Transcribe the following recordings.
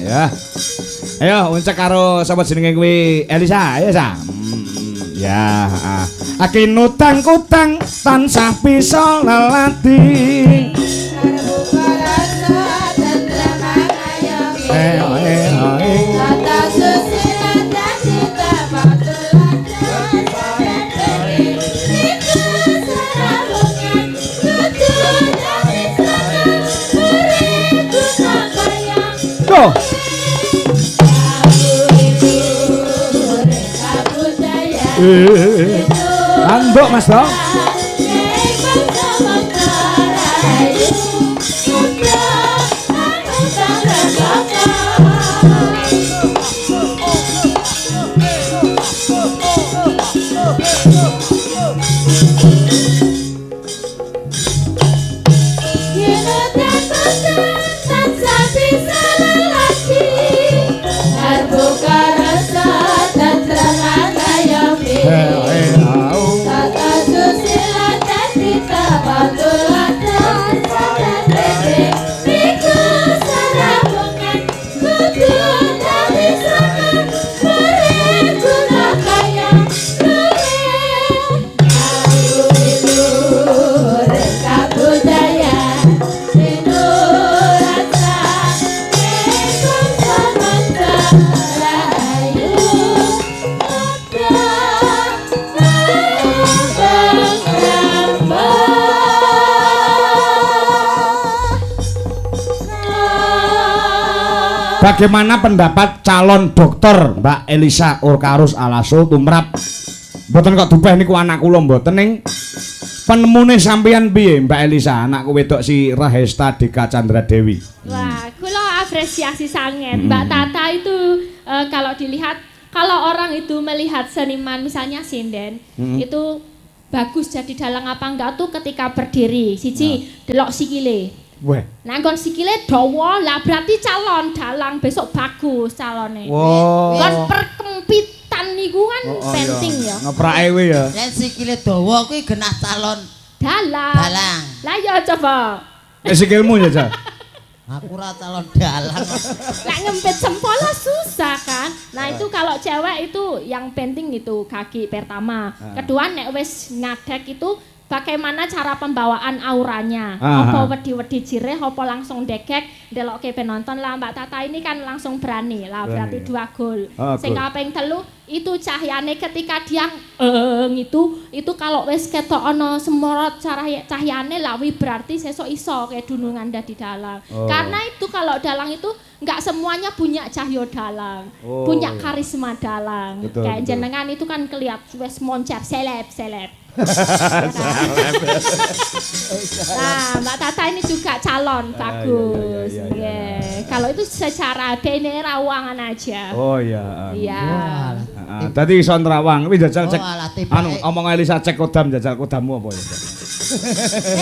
Ya. Ayo uncek karo sapa jenenge kuwi Elisa, ya sa. Ya, aki nutang kutang tansah bisa lelati. Go. Andok Mas Bro. Bagaimana pendapat calon dokter Mbak Elisa Urkarus Alaso tumrap mboten kok dubeh niku anak kula mboten ning penemune sampeyan piye Mbak Elisa anakku wedok si Rahesta Dika Chandra Dewi. Wah, kula apresiasi sangat Mbak Tata itu kalau dilihat kalau orang itu melihat seniman misalnya sinden itu bagus jadi dalang apa enggak tuh ketika berdiri siji delok sikile. Weh. Nah, kon sikile dawa, lah berarti calon dalang besok bagus calone. Wow. Kon perkempitan niku kan penting ya. Ngeprake kuwi ya. Yen sikile dawa kuwi genah calon dalang. dalang. Lah ya coba. Sikilmu ya, Cak. Aku ora calon dalang. Lah ngempit sempola susah kan. Nah, itu kalau cewek itu yang penting itu kaki pertama. Kedua nek wis ngadeg itu bagaimana cara pembawaan auranya, apa wedi-wedi jireh, apa langsung degek, ndelokke penonton lah Mbak Tata ini kan langsung berani lah berarti 2 gol. Sing kaping 3 itu cahyane ketika dia itu kalau wis ketok ana semorot cahyane lawi berarti sesuk iso kayak dunungan dadi dalang. Karena itu kalau dalang itu enggak semuanya punya cahyo dalang, punya karisma dalang. Betul, Kayak betul. jenengan itu kan kelihatan wis moncer seleb. Nah, Mbak Tata ini juga calon bagus. iya. Kalau itu secara bene rawangan aja. Oh iya. Iya. Tadi iso nerawang, kuwi jajal cek. alah, tipe. Anu, omong Elisa cek kodam jajal kodammu apa ya?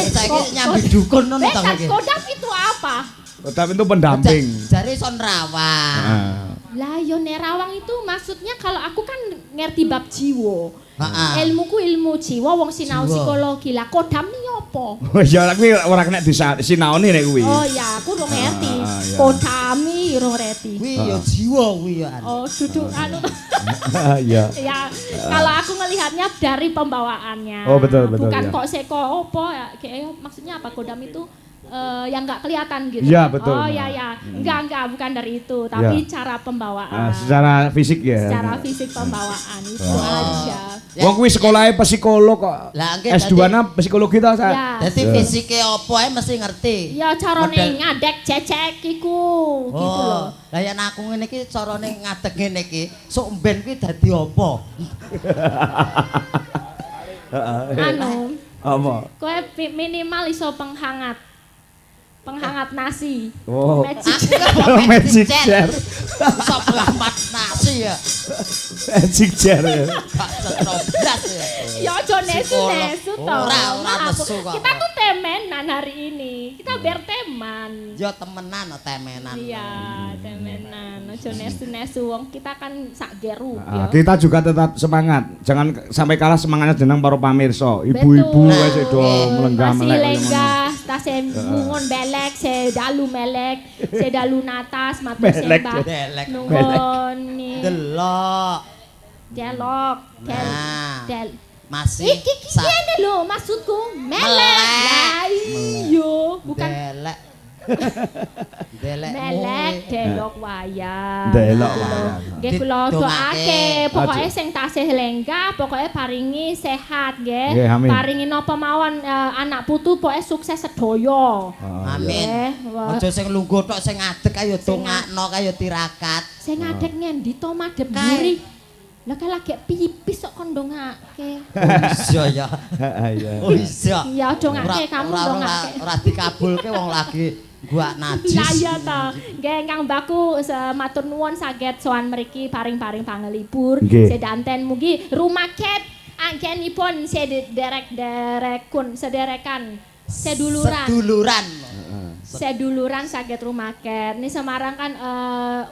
Saiki nyambi dukun ngono to iki. Kodam itu apa? Kodam itu pendamping. Jare iso nerawang. Lah yo nerawang itu maksudnya kalau aku kan ngerti bab jiwa. Heeh. Ilmuku ilmu jiwa wong sinau psikologi. Lah kodam ni opo? Oh iya kuwi ora kena disinaoni nek kuwi. Oh ya, aku urung ngerti. iya. Kodami urung ngerti. Kuwi ya jiwa kuwi ya. Oh, duduk anu. Iya. Ya, kalau aku ngelihatnya dari pembawaannya. Oh, betul, Bukan ya. kok seko opo ya, kayak maksudnya apa kodam itu yang nggak kelihatan gitu. Iya, betul. Oh ya. Enggak, bukan dari itu, tapi Ya. cara pembawaan. Secara fisik ya. Secara fisik pembawaan itu aja. Wong kuwi sekolahnya psikolog kok. Lah, nggih, S2-na psikologi ta, Sa? Ya. Dadi fisike apa ae mesti ngerti. Ya carane Model. ngadeg cecek iku gitu loh. Lah yen aku ngene iki carane ngadeg ngene iki, sok mben kuwi dadi apa? Anu, Apa? kowe minimal iso penghangat nasi. Oh. Magic. Magic chair. Iso pelampat nasi ya. Magic chair ya. Gak setoblas ya. Ya aja nesu-nesu toh. Ora Maaf, nesu kok. kita tuh temenan hari ini. Kita berteman. Ya temenan temenan. Iya, temenan. Aja nesu-nesu wong kita kan sak geru. Kita juga tetap semangat. Jangan sampai kalah semangatnya jeneng para pamirsa. Ibu-ibu Betul. wis do melenggah Masih melek. lenggah tasih mungun belek, sedalu melek, sedalu natas, matur Melek, sembah. Delek. Nunggon Delok. delok, Nah. del. Masih Iki kene lho maksudku, melek. Lah iya, bukan delek. Delek. melek delok wayang. Delok wayang. Nggih kula Didongake. doake, pokoke sing tasih lenggah, pokoke paringi sehat nggih. Nggih, amin. Paringi napa mawon anak putu pokoke sukses sedaya. Amin. Nggih, wah. Aja sing lungguh tok sing ngadeg kaya dongakno kaya tirakat. Sing ngadeg ngendi to madhep mburi. Lah kan lagi pipis kok kon ndongake. Iya ya. Iya. Oh iya. Iya dongake kamu ndongake. Ora dikabulke wong lagi gua najis. Lah iya ta. Nggih Kang Baku matur nuwun saged sowan mriki paring-paring pangelipur. Nggih. Sedanten mugi rumaket anggenipun sederekan seduluran. Seduluran saged rumaket. Ini Semarang kan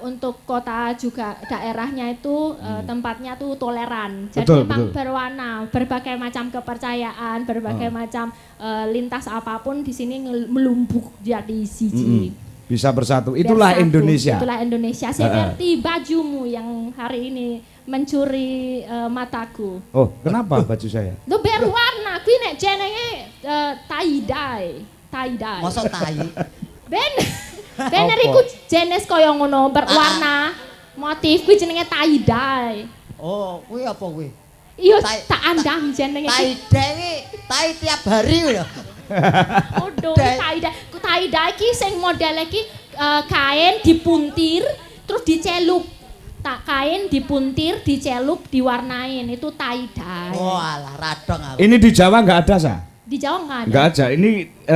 untuk kota juga daerahnya itu tempatnya tuh toleran. Jadi Betul, memang betul. berwarna, berbagai macam kepercayaan, berbagai macam lintas apapun di sini melumpuk jadi siji. Bisa bersatu. Itulah Bersatu. Indonesia. Itulah Indonesia. Seperti bajumu yang hari ini mencuri mataku. Oh, kenapa baju saya? Lu berwarna, kuwi nek jenenge tie dye. Tie-dye. Mosok tai. Ben Apa? iku jenis kaya ngono berwarna motif kuwi jenenge tie-dye. Oh, kuwi apa kuwi? Iya Tai- tak andang jenenge. Tai dewe, tai tiap hari lho. Odo tie-dye. Ku tie-dye iki sing model iki kain dipuntir terus dicelup. Tak kain dipuntir, dicelup, diwarnain itu tie-dye. Oh, alah radong aku. Ini di Jawa nggak ada, Sa? Di Jawa nggak ada. Nggak ada. Ini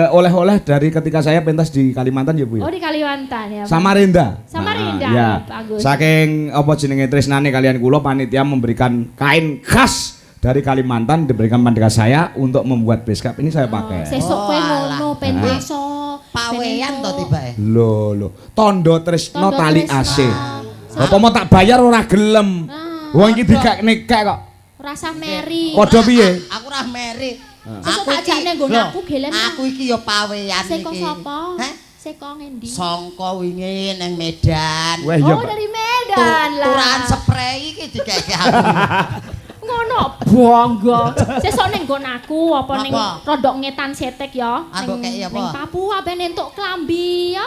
oleh-oleh dari ketika saya pentas di Kalimantan ya, Bu ya? Oh di Kalimantan ya. Pak? Samarinda. Samarinda, Ya. bagus. Saking apa jenenge tresnane kalian kula panitia memberikan kain khas dari Kalimantan diberikan pada saya untuk membuat beskap ini saya pakai. Sesuk kowe Oh, alah. ngono pentaso. Pawean to tibae. Lho, tondo tresno Tondo tali tresno. asih. Apa mau tak bayar ora gelem. Ah, Wong iki dikek kok. rasa meri. Padha piye? Aku ora meri. Sesuk tak jakne nggon lho, aku gelen. Aku iki ya pawean iki. Seko sapa? Heh? Seko ngendi? Sangka wingi ning Medan. Wah iya, Oh Pak. dari Medan lah. Turahan spray iki dikeke aku. Ngono bangga. Sesuk ning nggon aku apa ning Apa? rodok ngetan setek ya. Aku kei apa? Ning Papua ben entuk klambi ya.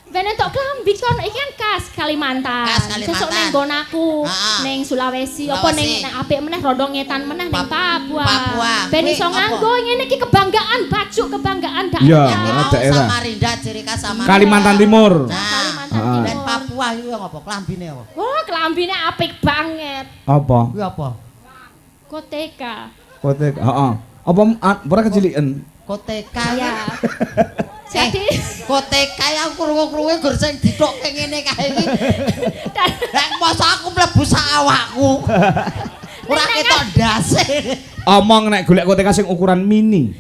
Ben entuk klambi kon iki kan khas Kalimantan. Khas Kalimantan. Sesuk ning nggon aku Ha-ha. ning Sulawesi apa Sulawesi. ning apik meneh rodok ngetan meneh ning Papua. Papua. Ben Kuwi iso apa? nganggo ngene iki kebanggaan baju kebanggaan Iya. daerah. Mau daerah. Samarinda ciri khas Samarinda. Kalimantan Timur. Nah, Kalimantan Ah. Dan Timur. Papua iku apa? Klambine apa? Oh, kelambine apik banget. Apa? Kuwi apa? Koteka. Kotek. Heeh. Apa ora keciliken? Koteka. Ya. Jadi Koteka ya aku krungu-krungu gur sing ditokke ngene kae iki. Lah mosok aku mlebu sak awakku. Ora ketok ndase. Omong nek golek kotek sing ukuran mini.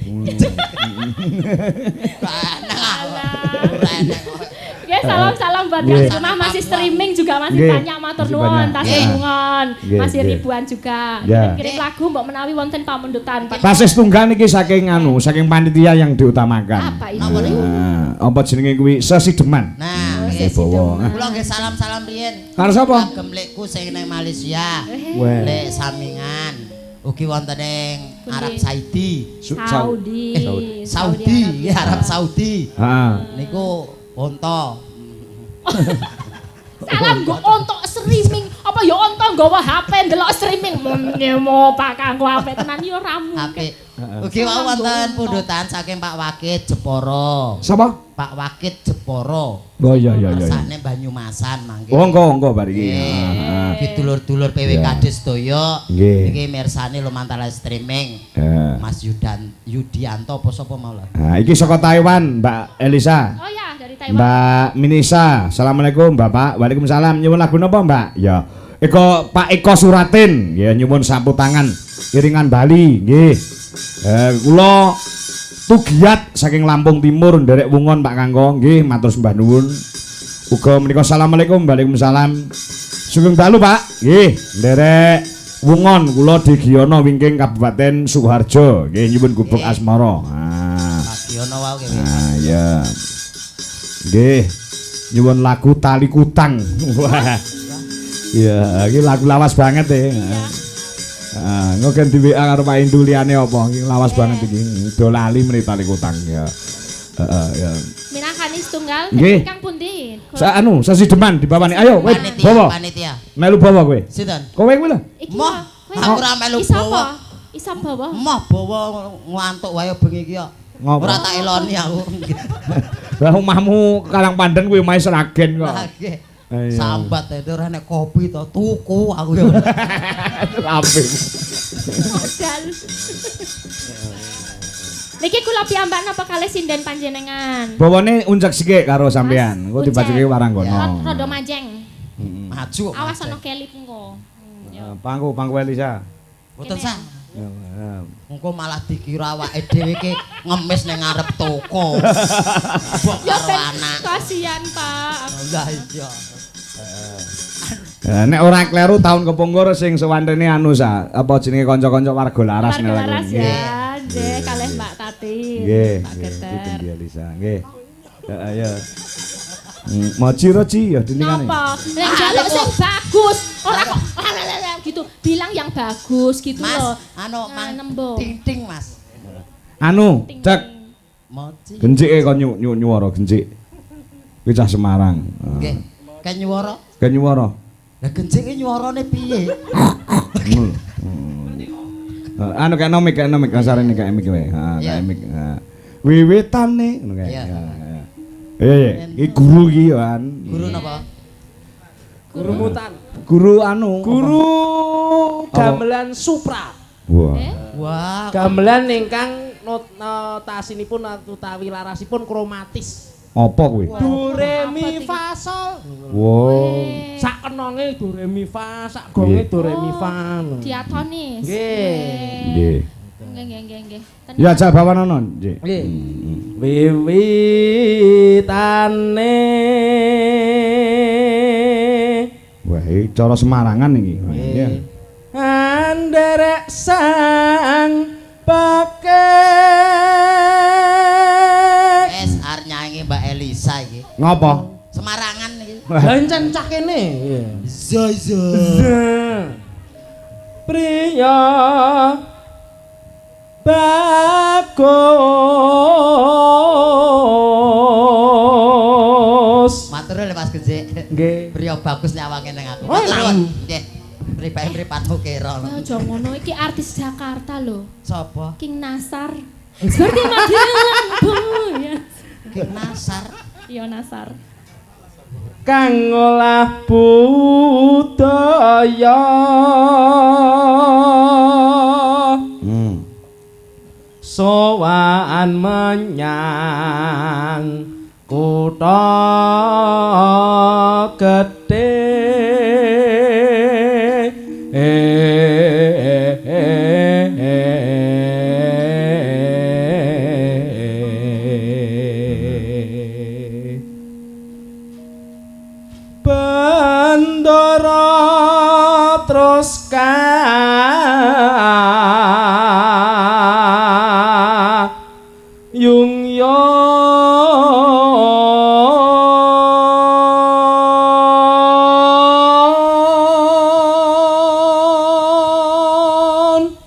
Oke, salam-salam buat Nggih. yang di rumah masih streaming juga masih Nggih. banyak matur Masih nuwun, banyak. tasih Nggih. bungon, Nggih, masih nggih. ribuan juga. Ya. Kirim lagu mbok menawi wonten pamundutan. Tasih setunggal niki saking saking panitia yang diutamakan. Apa itu? Napa niku? Nah, apa jenenge kuwi sesideman. Nah, Nggih, bawa. kula nggih salam-salam riyen. Karo sapa? Kagem lekku sing ning Malaysia. Weh. Lek samingan. Ugi wonten ning Pundi? Arab Saudi. Saudi. Saudi, Arab Saudi. Heeh. Niku onto. Salam nggo ontok streaming. Apa ya ontok nggawa HP ndelok streaming. Nyemo Pak kanggo HP tenan yo ora mungkin. Apik. Ugi wau wonten pundutan saking Pak Wakit Jepara. Sapa? Pak Wakit Jepara. Oh iya iya iya. Masane Banyumasan mangke. Oh engko bar iki. Nggih. Ki dulur-dulur PWKD sedaya Nggih. iki mirsani lumantar streaming. Heeh. Mas Yudianto apa sapa mau lah. Nah, iki saka Taiwan, Mbak Elisa. Oh ya, dari Taiwan. Mbak Minisa, assalamualaikum Bapak. Waalaikumsalam. Nyuwun lagu napa Mbak? Ya. Eko Pak Eko Suratin, ya nyuwun sapu tangan iringan Bali, nggih. Kula Tugiat saking Lampung Timur nderek wungon Pak Kangko, nggih matur sembah nuwun. Uga menika assalamualaikum, waalaikumsalam. Sugeng dalu Pak, nggih nderek wungon kula Digiono Wingking Kabupaten Sukoharjo, nggih nyuwun gubuk asmara. Nah. Yono wae kowe. Nah, ya. Nggih. Nyuwun lagu Tali Kutang. Wah. Iya, iki lagu lawas banget ya. Ngoken di WA karo Pak Indu liyane apa? Iki lawas banget iki. Do lali mrene Tali Kutang ya. Ya. Minangkani setunggal Nggih. Kang pundi? Sasi deman dibawani. Ayo, kowe bawa. Panitia. Melu bawa kowe. Sinten? Kowe kuwi lho. Iki Moh, aku ora melu bawa. Isa bawa. Moh bawa ngantuk wae bengi iki kok. Ngopo? Ora tak eloni aku. Lah omahmu Kalang Pandan kuwi omahe Seragen kok. Lah nggih. Iya. Sambat itu ora nek kopi to tuku aku ya. Ramping. Modal. Niki kula piyambak napa kalih sinden panjenengan? Bawane unjak sike karo sampean. Engko dibajeke warang kono. Rada majeng. Maju. Awas ana kelip engko. Pangku Elisa. Mboten sah. Ya. Engko malah dikira awake dhewe ki ngemis ning ngarep toko. Mbok Ya karo ben anak. kasihan, Pak. Lah iya. Nek ora kleru taun kepungkur sing sewantene anu sa, apa jenenge kanca-kanca warga laras Warga laras nggih. ya. Nggih, kalih Mbak Tati. Nggih, Pak nggih, Geter. iki Elisa, nggih. Heeh ya. Moji roji ya dilingane. Napa? Nek jaluk sing bagus, ora kok gitu. Bilang yang bagus gitu Mas, loh. anu mang nembung. ting-ting Mas. Anu, Ting, cek ting. Moci. gencike kon nyuwara gencik. Kuwi cah Semarang. Nggih. Kan nyuwara. Kan nyuwara. Lah gencike nyuwarane piye? Anu kayak nomik kasarane kayak mik wae. Heeh, kayak mik. Wiwitane ngono kae. Iya. Iya, iki guru iki kan. Guru napa? Guru mutan. Guru anu. Guru gamelan supra. Wah. Wah, Gamelan ingkang notasinipun utawi larasipun kromatis. Apa kuwi? Do re mi fa sol. Wow. Sak kenonge do re mi fa, sak gonge do re mi fa. Diatonis. Nggih. Nggih. Ya aja bawa nonon, nggih. Nggih. Wiwitane Wah, iki cara Semarangan iki. Iya. Anderek sang pake SR nyanyi Mbak Elisa iki. Ngopo? Semarangan iki. Lancen cah kene. Zozo. Priya bagus. Matur lho Mas Gejek. Nggih. Priya bagus nyawangke ning aku. Oh, Matur iya. nuwun. Nggih. Mripatmu kira. Ya aja ngono iki artis Jakarta lho. Sapa? King Nasar. Seperti Madiun. Ya. King Nasar. Iya Nasar. Kang olah budaya sowan menyang kutha gedhe Bandara terus yung yon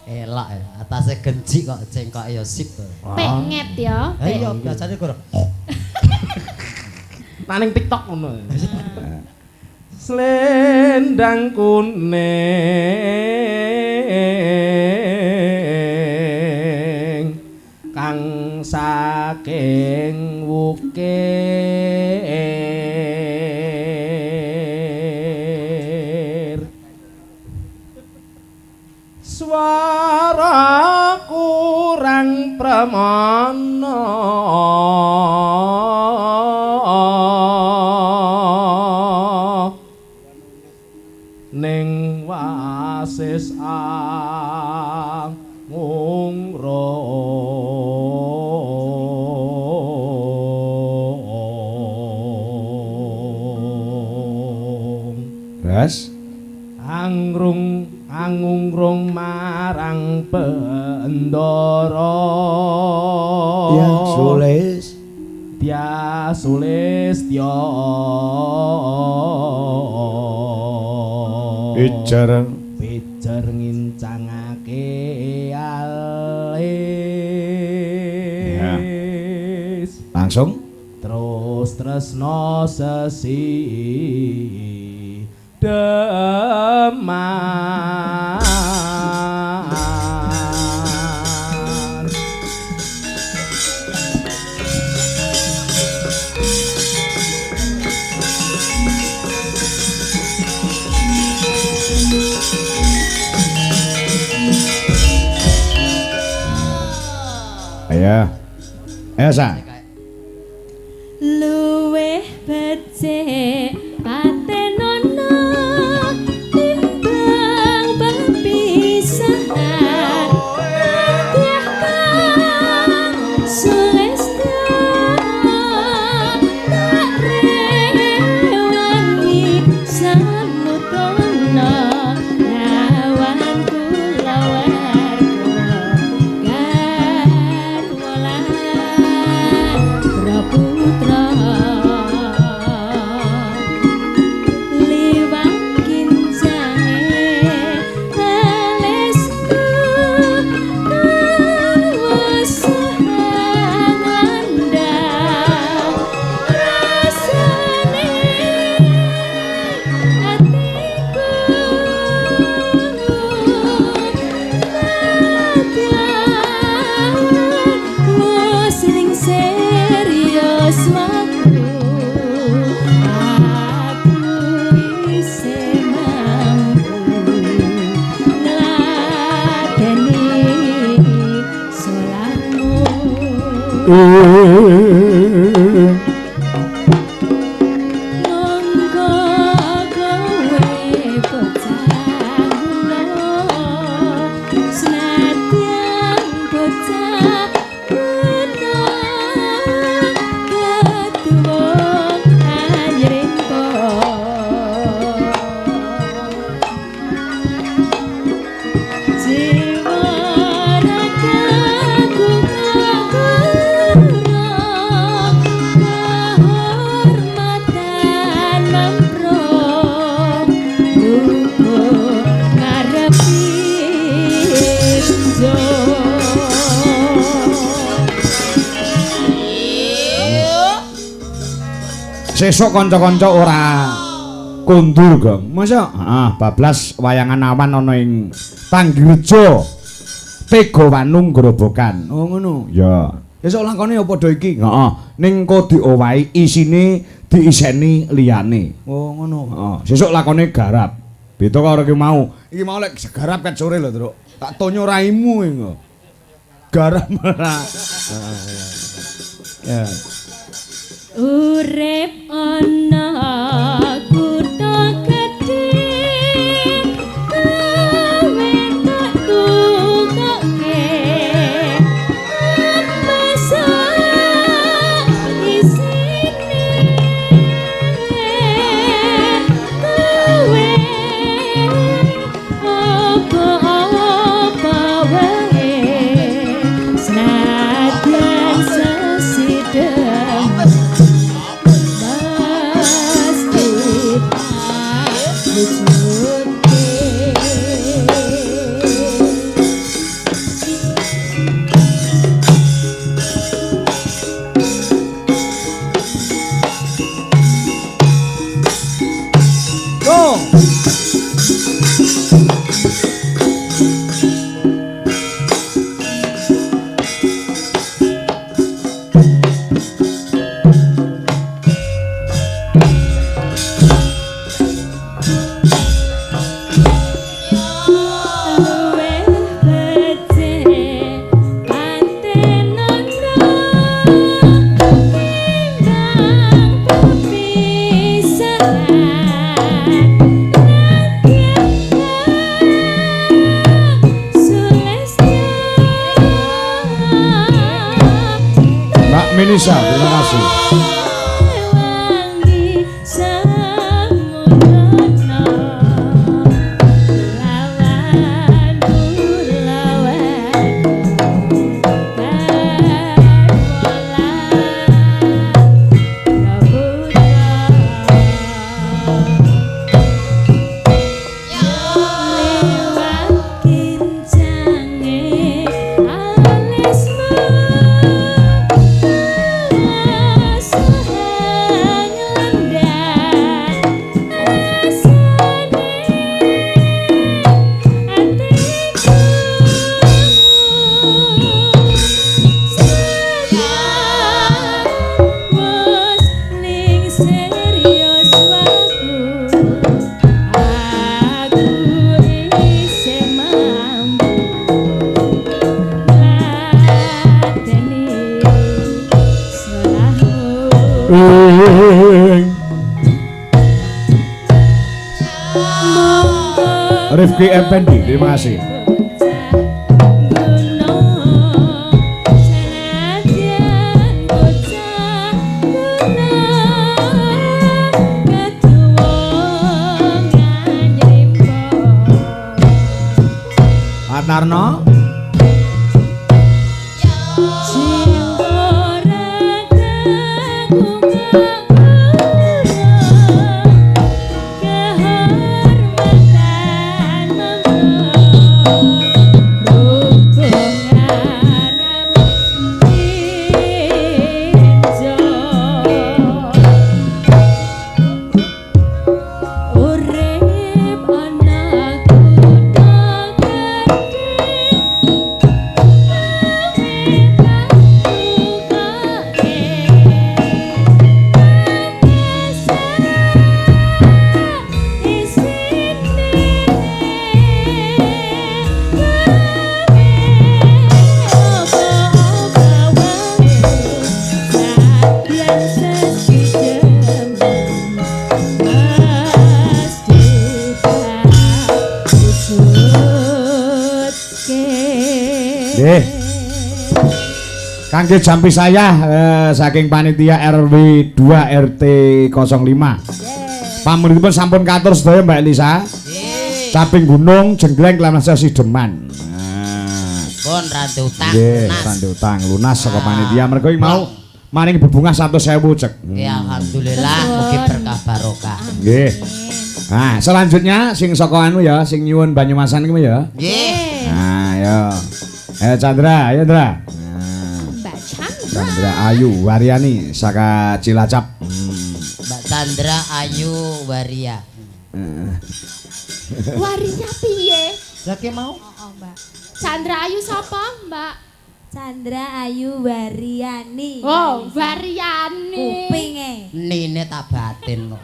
Elak ya, atase genji kok cengkoke ya sip to. Penget ya. Ha iya biasane kok. Naning TikTok ngono. Slendang kuning kang saking wukir swara kurang pramana ning wasis angrung Angungkrung marang Bendara. Ya Sulis. Dia Sulistya. Pijer ngincangake alis. Langsung Terus tresno sesi deman. Ayo sa. Luweh becik patenono timbang pepisahan. Tiahkan Sulistya tak rewangi samutono lawan kula Praputra liwat kincange alisku kawasang landang rasane atiku wis ning serius waktu aku isih mampu ngladeni solarmu. Monggo kowe bocah kula senadyan bocah kuno ketuwung anjringko jiwa ragaku kagura kehormatan memprong lupa ngarepi jo. Sesuk kanca-kanca ora kundur, Gong. Masa? Bablas wayangan awan ana ing Tanggirja. Tega Wanung Grobogan. Oh ngono. Ya. Sesuk lakone ya padha iki. Heeh. Ning kok diowahi isine diiseni liyane. Oh ngono. Heeh. Sesuk lakone garap. Beda karo iki mau. Iki mau lek garap ket sore lho, Truk. Tak tonyo raimu iki. Garap ora. Ya. Urip ana kutha gedhe kowe tak tukoke masa isine kowe apa-apa wae senadyan sesidem Indonesia. Terima kasih. Rifki Effendi, terima kasih. Tarno kangge jampi saya saking panitia RW 2 RT 05. Pamunipun sampun katur sedaya Mbak Elisa. Caping Gunung Jenggleng Klamasa Sideman. Pun rante utang nggih, lunas. rante utang lunas saka panitia mergo mau maring bebungah 100.000 cek. Ya alhamdulillah mugi berkah barokah. Nggih. Nah, selanjutnya sing saka anu ya, sing nyuwun Banyumasan kuwi ya. Nggih. Nah, ya. Chandra, ayo Chandra. Mbak Chandra. Chandra Ayu Waryani saka Cilacap. Mbak Chandra Ayu Waria. Warinya piye? Lagi mau? Mbak. Chandra Ayu sapa, Mbak? Chandra Ayu Waryani. Oh, Waryani. Kupinge. Nine tak batin kok.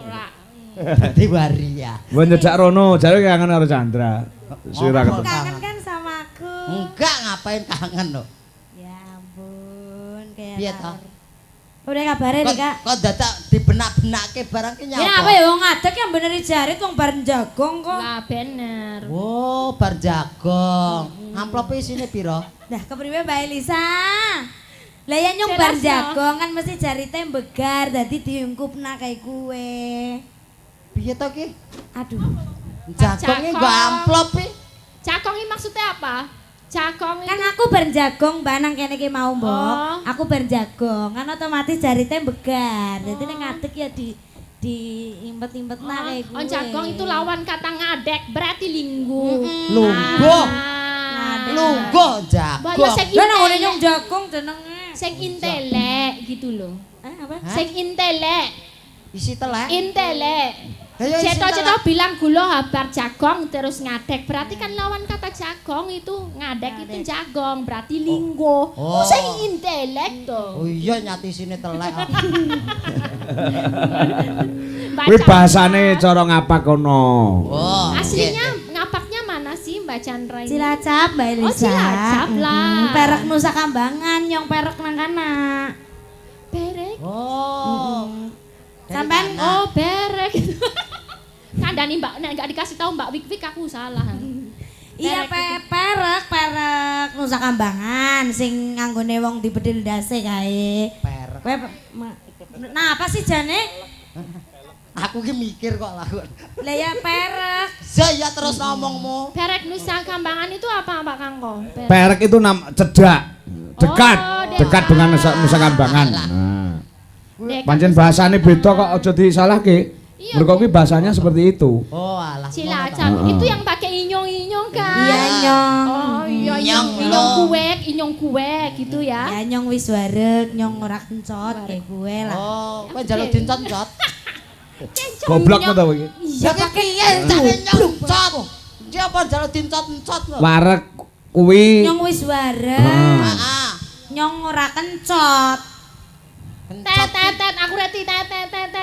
Ora. Dadi Waria. Mbok nyedak rono, jare kangen karo Chandra. Sira Ngomong ketemu. Kangen kan sama aku? Enggak ngapain kangen loh. Ya ampun, kayak Piye lapar. toh? Udah kabarin nih, Kak. Kok dadak dibenak-benake barang ki Ya nyapa? apa ya wong ngadeg yang beneri jarit wong bareng jagong kok. Lah bener. Oh, bar jagong. Amplope isine piro? Dah kepriwe Mbak Elisa? Lah ya nyung bar Jelas, jagong kan mesti jarite mbegar dadi diungkupna kayak kue. Piye to ki? Aduh. Jagonge Jagong. nggo amplop e. Cakong ini maksudnya apa? Cakong Kan itu aku bar jagong Mbak nang kene ki mau, Mbok. Oh. Aku bar jagong, kan otomatis jarite mbegar. Dadi nek ngadeg ya di impet-impetna kayak kue. on cakong itu lawan kata ngadek berarti linggu. Lungguh. Ah. Lungguh Mbak ya jagong. sing Lah nang ngene intelek. nyung jagong jenenge. Sing intelek gitu loh. Apa? Hah? Sing intelek. Isi telek. Intelek. Ayo isi Ceto-ceto bilang gula habar jagong terus ngadek. Berarti kan lawan kata jagong itu ngadek itu jagong berarti linggo. Oh. Sing intelek Oh tuh. iya nyati sini telek. Kuwi bahasane cara ngapak kono. Oh. Aslinya ngapaknya mana sih Mbak Chandra ini? Cilacap Mbak Elisa. Oh, Cilacap lah. Perek Nusa Kambangan nyong perek nang kana. Berek. Oh. Sampean Oh, berek. Kandani Mbak, nek gak dikasih tahu Mbak Wik aku salah. iya perek Nusa Kambangan sing nganggone wong dibedil ndase kae. Perek. Kowe nah apa sih jane? Aku ki mikir kok lagu. Lah ya perek. Saya terus ngomongmu. Berek Nusa Kambangan itu apa Mbak Kangko? Perek itu cedak. Dekat, Oh, dekat dengan Nusa Kambangan. Nah. Dekat. Pancen bahasane beda kok aja disalahke. Iya, Mergo kuwi bahasanya seperti itu. Oh alah. Cilacap itu yang pakai inyong-inyong kan? Iya nyong. Oh iya Inyong inyong lo. inyong kuek gitu ya. Ya nyong wis wareg, nyong ora kencot kayak gue lah. Oh, kowe njaluk dincot-cot. Kenceng Goblok inyong. to iki. Ya ki piye cake nyocot. Dia apa njaluk dincot-encot lho. Wareg kuwi Nyong wis wareg, Heeh. nyong ora kencot. Tet, aku reti tet.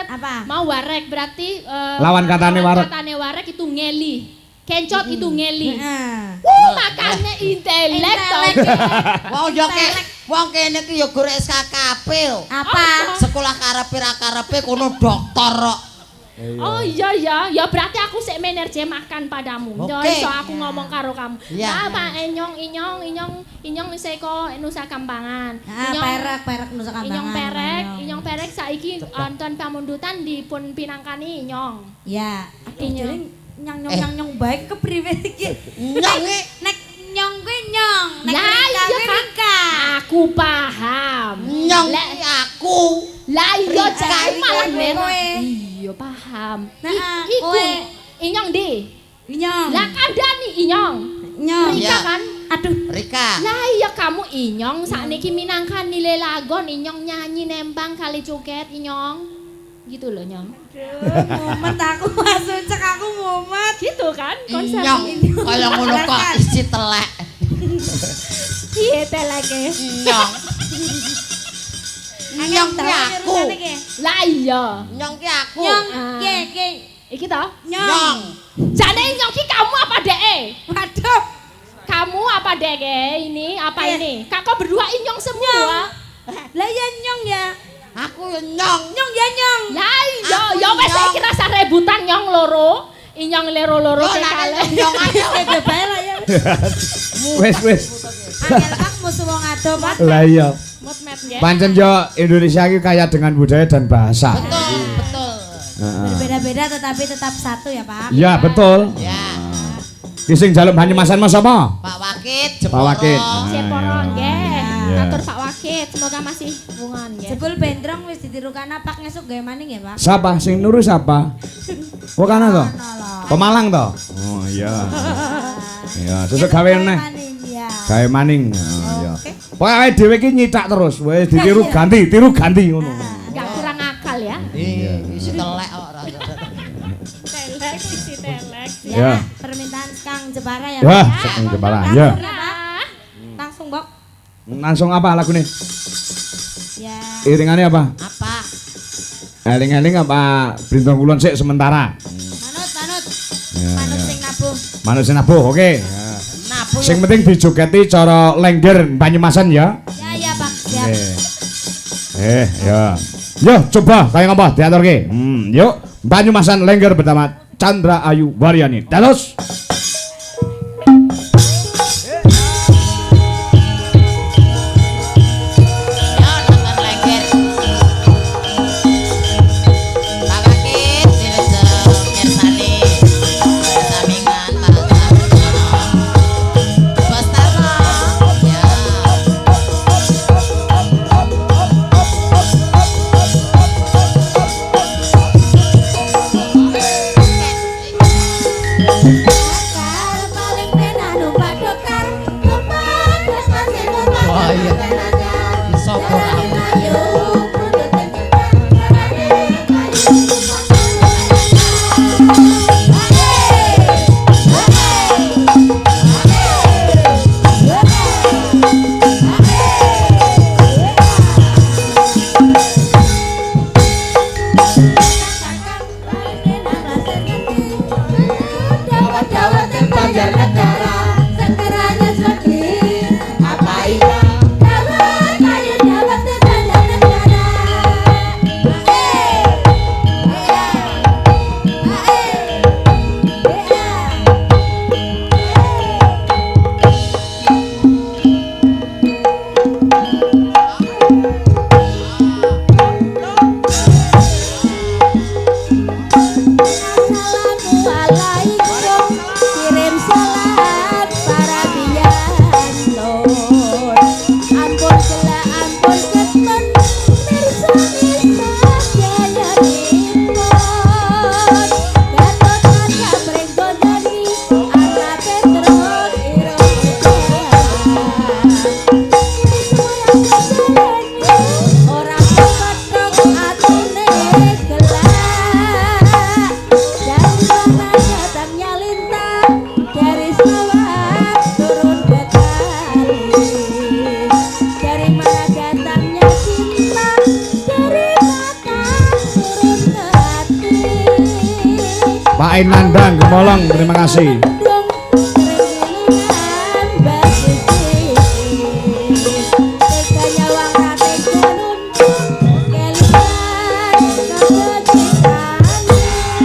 Apa? Mau warek berarti Lawan katane warek. Katane warek itu ngeli. Kencot itu ngeli. Heeh. Makanya intelek toh. Wong kene ki ya golek SKKP lho. Apa? Sekolah karepe ra karepe kono dokter kok. Oh iya ya, ya berarti aku sik manajer makan padamu. Ya Oke. iso aku ngomong karo kamu. Iya. Pak inyong seko Nusa Kambangan. Perek Nusa Kambangan. Inyong perek saiki wonten pamundutan dipun pinangkani inyong. Ya, Inyong. nyong baik kepriwe iki. Nyong iki Nek nyong kuwi nyong, nek Lah Rika iya kuwi kan. Rika. Aku paham. nyong Lek iki aku. lah iya Rika jadi iki malah kowe. merah. Iya paham. Nah, Iku kowe. inyong di. Nyong. Lah kandhani inyong. Nyong. Rika Iya. kan. Aduh, Rika. Lah iya kamu inyong sakniki minangkani lelagon inyong nyanyi nembang kali cuket inyong. Gitu loh nyong. mumet aku masuk cek aku mumet. Gitu kan konsep Nyong ini. kaya ngono kok isi telek. Piye teleke? Nyong. Nyong ki aku. Lah iya. Nyong ki aku. Nyong, Ah. ki. Iki toh? Nyong. Jane inyong ki kamu apa deke? Waduh. Kamu apa deke? Ini apa Iya. ini? Kakak berdua inyong semua. Lah ya nyong ya. Aku ya nyong. Nyong ya nyong. Lah iya, Aku ya wes inyong. iki rasa rebutan nyong loro. Inyong loro-loro Yo nak kekale. nyong aja. Ya bae lah ya. Wis. Angel Pak musuh wong ado, Pak. Lah iya. Mut-met nggih. Pancen yo Indonesia iki kaya dengan budaya dan bahasa. Betul, betul. Heeh. Berbeda-beda tetapi tetap satu ya, Pak. Ya, betul. Ya. Ki sing jaluk Banyumasan mas sapa? Pak Wakit, Pak Wakit. Jeporo. Ceporo nggih. Iya. Matur Pak Wakit, semoga masih hubungan nggih. Jebul bendrong wis ditirukan apak ngesuk gawe maning ya, Pak. Siapa sing nurus siapa? Kok kana to? Nolong. Pemalang to? Oh iya. Iya, sesuk gawe neh. Maning ya. Gawe maning. Oh, iya. Oke. Pokoke awake dhewe iki nyitak terus, wis ditiru ganti, tiru ganti ngono. Enggak kurang akal ya. Isi telek kok rasa. Telek isi telek. Ya. Ya, permintaan Kang Jepara ya, Wah, Pak. Kang Jepara, Langsung ya. Pak. Langsung, Bok. Langsung apa lagune? Ya. Iringannya apa? Apa? Eling-eling apa Brintong Kulon sik sementara. Manut. Ya, Manut ya. sing nabuh. Manut sing nabuh, oke. Ya. Nabu Sing penting dijogeti cara lengger Banyumasan ya. Ya, Pak. Siap. Ya. Yo, coba kayak apa diaturke. Yuk, Banyumasan lengger bersama Chandra Ayu Waryani. Dados. Ya nonton lengger. Pak Wakit, dilejeng ngersani. Samingan Pak Tarno. Bos Tarno. Ya. Akar paling pena numpak dokter. Numpak dokter sing numpak. Wah, iya. Iso kurang. Ayo, buntut kenceng. Dawat-dawat Banjar Negara, segeranya sedih. Apa itu? Dawat kayu dawat Banjar Negara. Assalamualaikum, kirim salam para biyanto. Ampun kela ampun ketmen, mirsa-mirsa biayanipun. Gatot kaca brenggondani, ana Petrus irung kejalan. Semua kejalannya, orang kepetrok atune gelap. Dari mana datangnya lintang, dari sawah turun ke kali. Dari mana datangnya cinta, dari mata turun ke hati. Pak Inandang Gemolong, terima kasih. Mendung, keringinan basisi. Teganya wang kate gunung, kelian kagak ditani.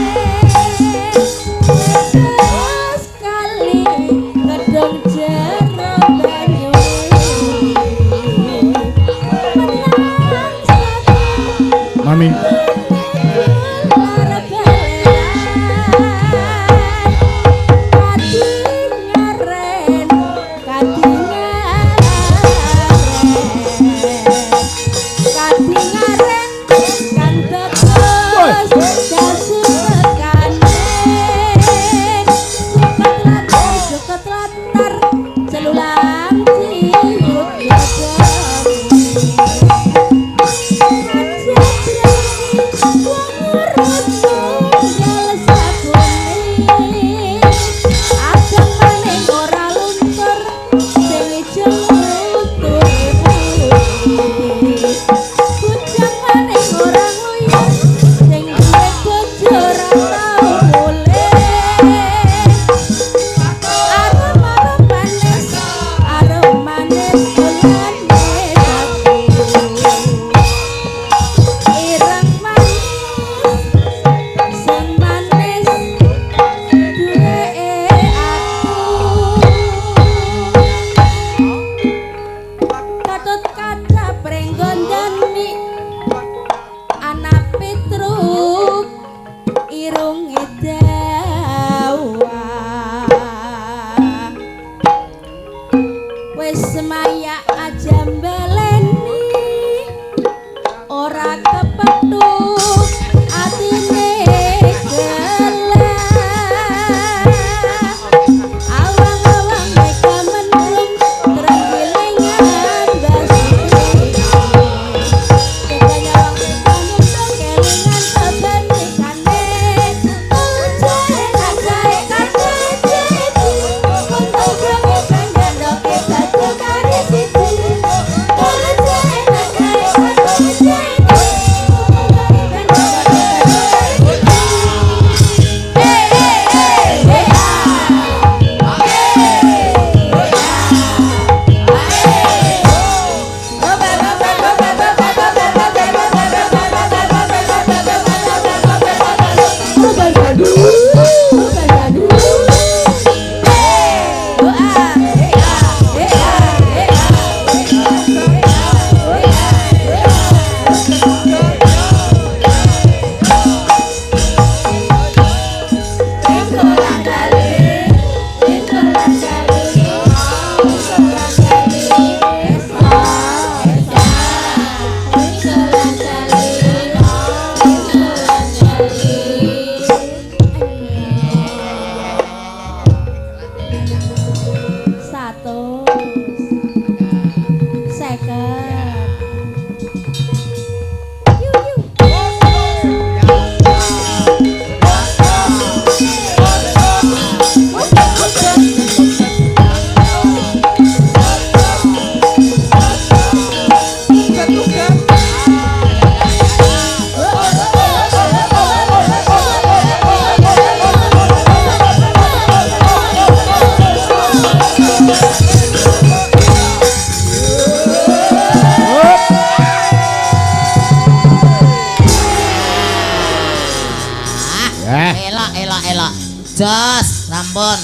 Elok. Jos, sampun.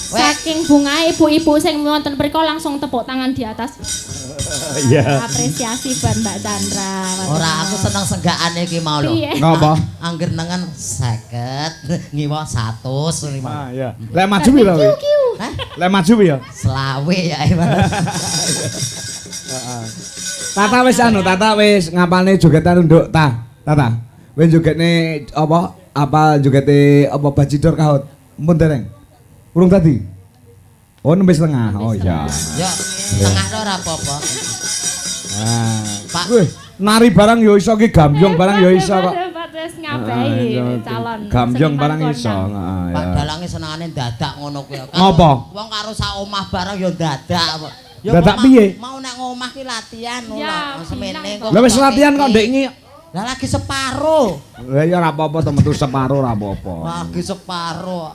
Weh, Saking bungae ibu-ibu sing wonten mriku langsung tepuk tangan di atas. Iya. Apresiasi buat Mbak Chandra. ora aku seneng senggakane iki mau lho. Piye? Ngapa? Angger nengen 50, ngiwa 100 lima. Ah iya. Lek maju piro? Kiu kiu. Hah? Lek maju piro? Selawe ya Iman. Tata wis anu, Tata wis ngapalne jogetan nduk ta. Tata. Wis jogetne apa jogete apa bajidor kahut. Mun dereng. Urung tadi. Oh, nembe setengah. Oh iya. Yo, tengah ora apa-apa. Ah. Pak. Wih, nari barang yo iso ki gambyong barang yo iso kok. Wis ngabehi calon. Gambyong Seneng barang kondang. iso. Heeh Pak ya. dalange senengane dadak ngono kuwi. Ngapa? Wong karo sak omah barang yo dadak. Yo Dadak omah- piye? Mau nek ngomah ki latihan ngono. Ya, Semene bilang kok. Lah wis latihan kok ndek iki. Lah lagi separo. Lah ya ora apa-apa to metu separo ora apa-apa. Lagi separo.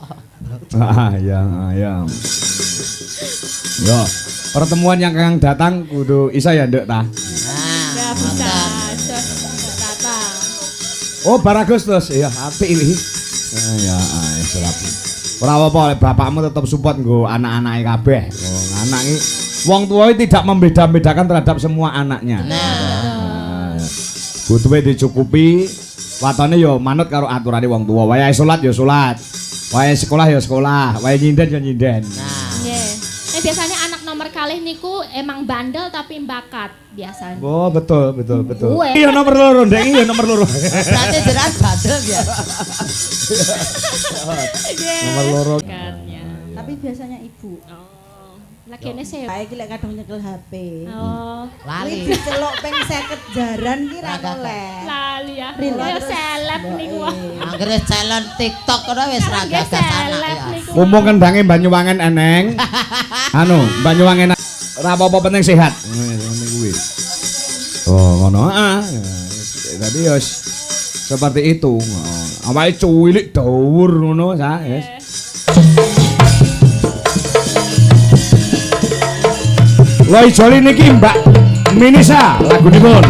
Ah ya, ya. Yo, pertemuan yang kang datang kudu isa ya nduk ta. Nah, Ya bisa. Jos Mbak Tata. Oh, bar Agustus. Iya, apik iki. Ah ya, selap. Ora apa-apa, lek bapakmu tetap support nggo anak-anake kabeh. Oh, anak iki wong tua iki tidak membeda-bedakan terhadap semua anaknya. Nah. Butuhe dicukupi, watone yo manut karo aturane wong tua. Wayahe salat yo salat. Wayahe sekolah yo sekolah, wayahe nyinden yo nyinden. Nah. Nggih. Biasanya anak nomor kalih niku emang bandel tapi bakat biasanya. Oh, betul. Gue. Iya nomor loro, Ndek, iya nomor loro. Berarti jelas badel ya. Nomor loro. Bakatnya. Tapi biasanya ibu. Oh. Lagi ini sih. Baik lek kadang nyekel HP. Oh. Kuwi Lali. diceluk peng 50 jaran ki ra Raga. oleh. Lali ya. Rila Ya terus seleb niku. wah. Anggere challenge TikTok kono wis ra Nggih, gagas anak seleb ya. niku. Mumpung kendange Banyuwangen eneng. Anu, Banyuwangen ora apa-apa penting sehat. Ngene kuwi. Oh, ngono. Tadi ya seperti itu. Awake cuwilik dhuwur ngono, sa. Yes. Woi joli niki Mbak Minisa lagunipun.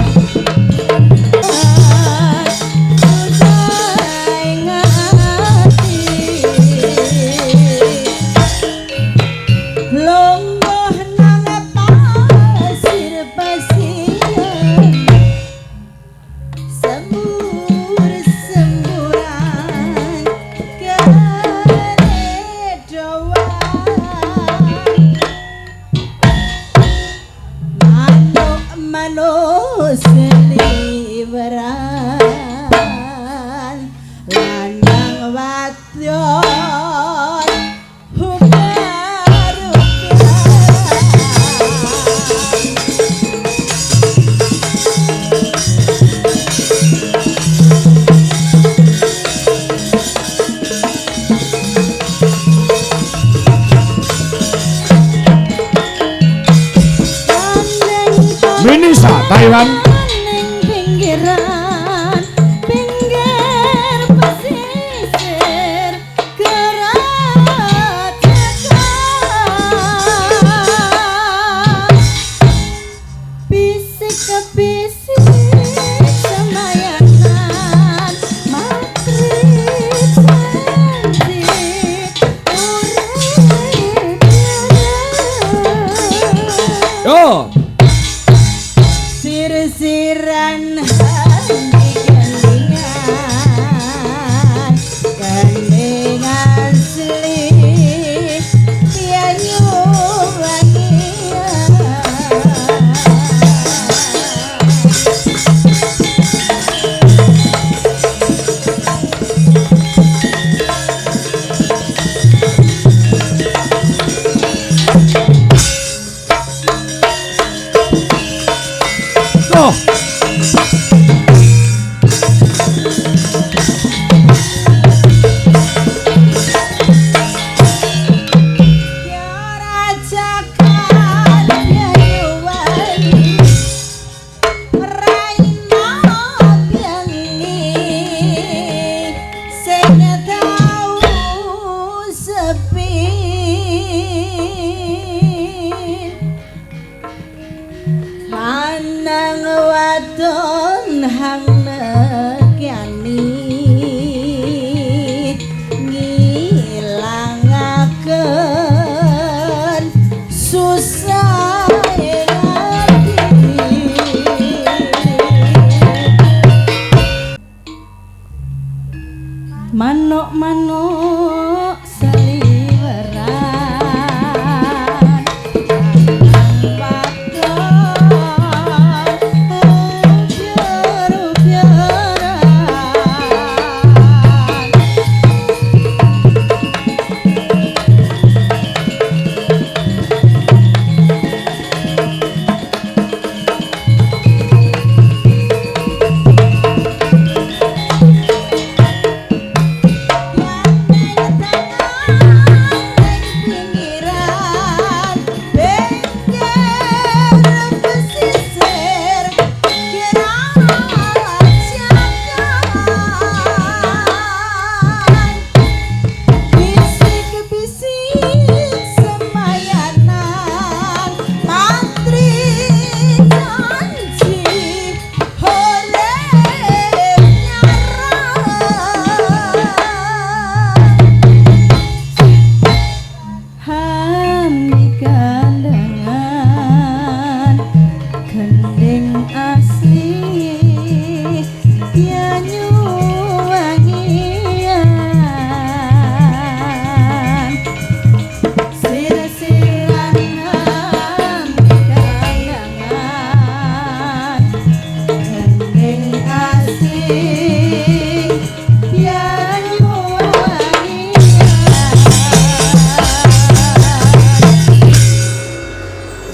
Minisa Taiwan. Pinggiran, pinggir pesisir kerajaan. Bisik ke bisik semayanan matrix janji urip Yo. sirsi manuk seliweran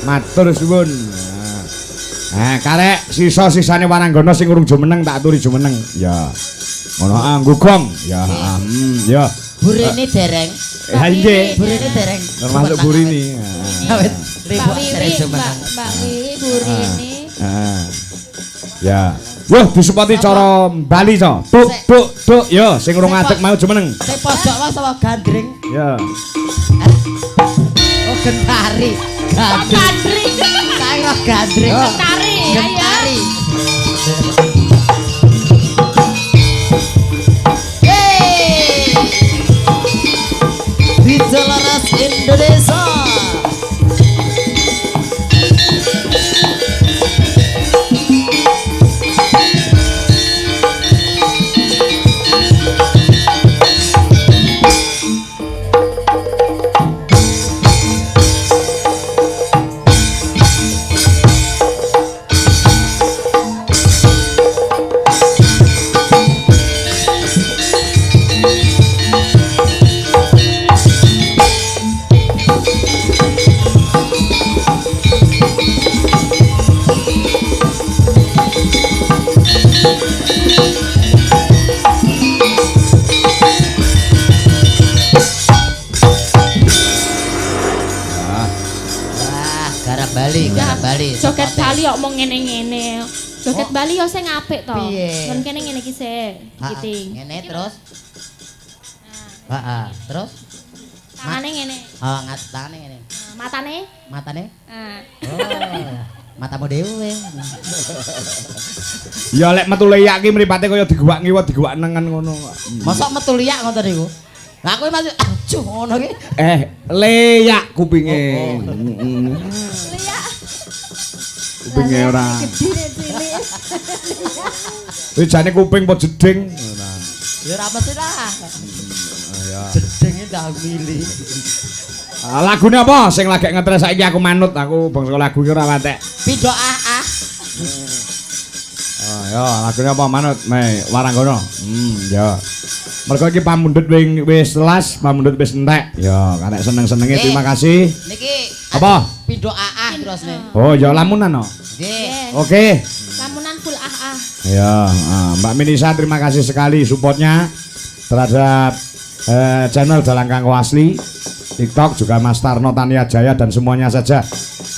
Matur suwun. Nah, karek sisa-sisane Waranggana sing urung jumeneng tak aturi jumeneng. Ya. Ngono anggugong. Ya, ya. Burine dereng. Ha nggih. Burine dereng. Termasuk burini. Awet Mbak ribuan Wiwi, dereng jumeneng. Mbak Wiwi Burini. Ya. Wah, disepati cara Bali to. Tuk, ya sing urung adek mau jumeneng. Sing pojok wae sama gandring. Ya. Oh, gentari. Kok gandring? Saya gandring. Gentari, ayo. Gentari. Yeay. Di Jalaras Indonesia. Bali. Joget Bali kok mung ngene-ngene. Joget Bali yo sing apik to. Piye? Kon kene ngene iki sik, giting. Ngene terus. Heeh, terus Tangane ngene. oh tangane ngene. Matane? Matane? Nah. Oh. Matamu dhewe. Ya lek metu leyak ki mripate kaya diguwak ngiwat diguwak nengen ngono. Mosok metu liyak ngoten niku. Lah kowe masuk aduh ngono ki. Leyak kupinge. Liya. Kupinge ora. Gedine cilik. Kuwi jane kuping apa jeding? Ya ora mesti lah. Ya. Jedenge ndak milih. Lagune apa sing lagi ngetres saiki aku manut aku bangsa lagu iki ora watek. Pindho ah. Oh ya, lagune apa manut? Me Waranggana. Ya. Mergo iki pamundhut wis telas, pamundhut wis entek. Ya, karek seneng-senenge terima kasih. Niki Apa? Pindho ah terus nih. Oh, ya lamunan no. Nggih. Oke. Lamunan full ah. Ya, Mbak Minisa terima kasih sekali supportnya terhadap channel Dalang Kanggo Asli, TikTok juga Mas Tarno Tania Jaya dan semuanya saja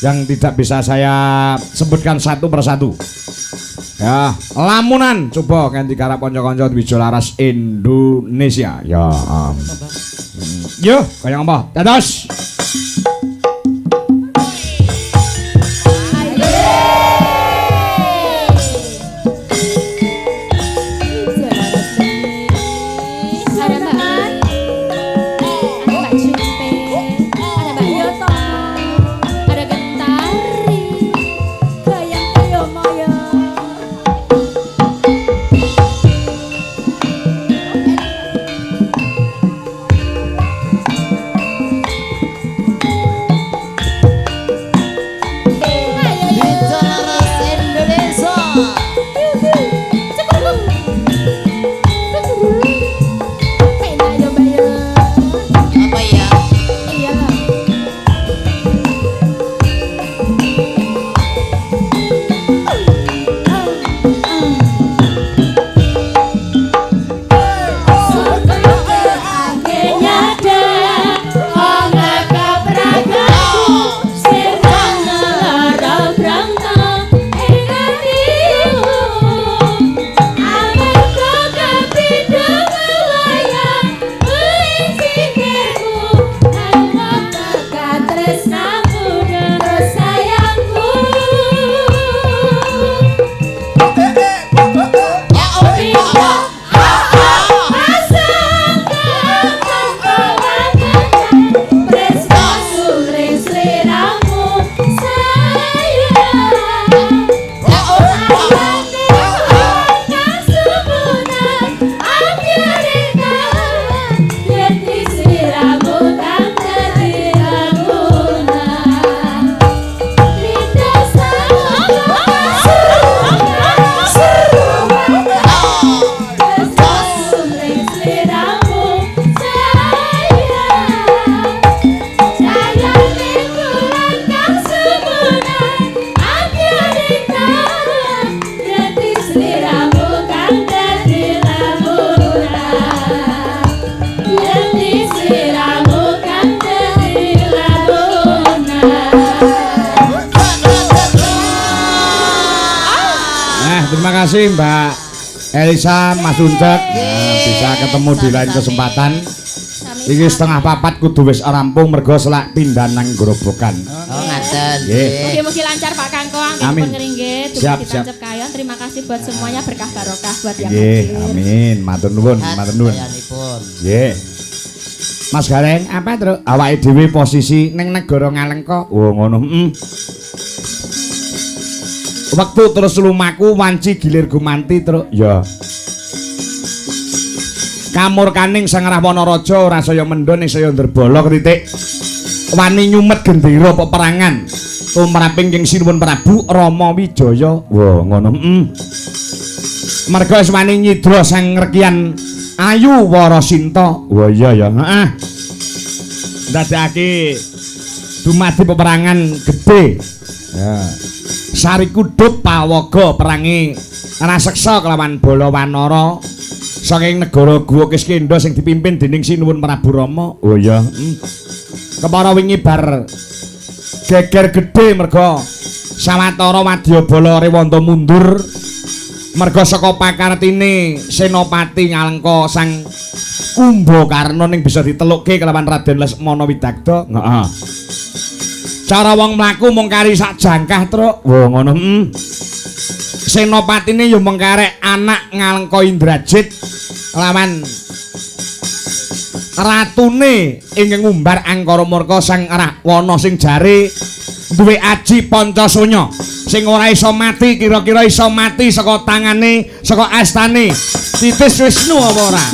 yang tidak bisa saya sebutkan satu persatu. Ya, lamunan coba ganti karap konco-konco Wijo Laras Indonesia. Ya, yo, kaya apa? Dados. kasih Mbak Elisa, Mas Uncek. Nah, bisa ketemu di lain kesempatan. Iki setengah papat kudu wis rampung mergo selak pindah nang grobogan. Oh, ngaten. Nggih. Mugi-mugi lancar Pak Kangkong, Amin. pun ngeringgit, Siap, dumugi siap. tancep kayon. Terima kasih buat semuanya, berkah barokah buat yang Nggih, hadir. amin. Matur nuwun, matur nuwun. Sayanipun. Nggih. Mas Gareng, apa terus awake dhewe posisi ning negara Ngalengka? Oh, ngono. Waktu terus lumaku wanci gilir gumanti terus ya. Kamurkaning Sang Rahwana Raja ora saya mendho ning saya nderbala kritik. Wani nyumet gendera peperangan. Tumraping ing Sinuwun Prabu Rama Wijaya. Wah, ngono. Merga wis wani nyidra Sang Rekian Ayu Warasinta. Wah iya ya, heeh. Ndadekake dumadi peperangan gedhe. Ya. Sari Kudhup pawaga perangi raseksa kelawan Balawanara saking negara Guwa Kiskendha sing dipimpin dening Sinuwun Prabu Rama. Oh iya. Kepara wingi bar geger gedhe merga sawetara wadyabala Rewanta mundur merga saka pakartine Senopati Ngalengka Sang Kumbakarna ning bisa ditelukke kelawan Raden Lesmana Widagda. Heeh. Cara wong mlaku mung kari sak jangkah truk. Wah ngono. Senopatine ya mung karek anak Ngalengka Indrajit lawan ratune ing ngumbar Angkara Murka Sang Rahwana sing jare duwe aji Pancasunya sing ora iso mati, kira-kira iso mati saka tangane, saka astane Titis Wisnu apa ora?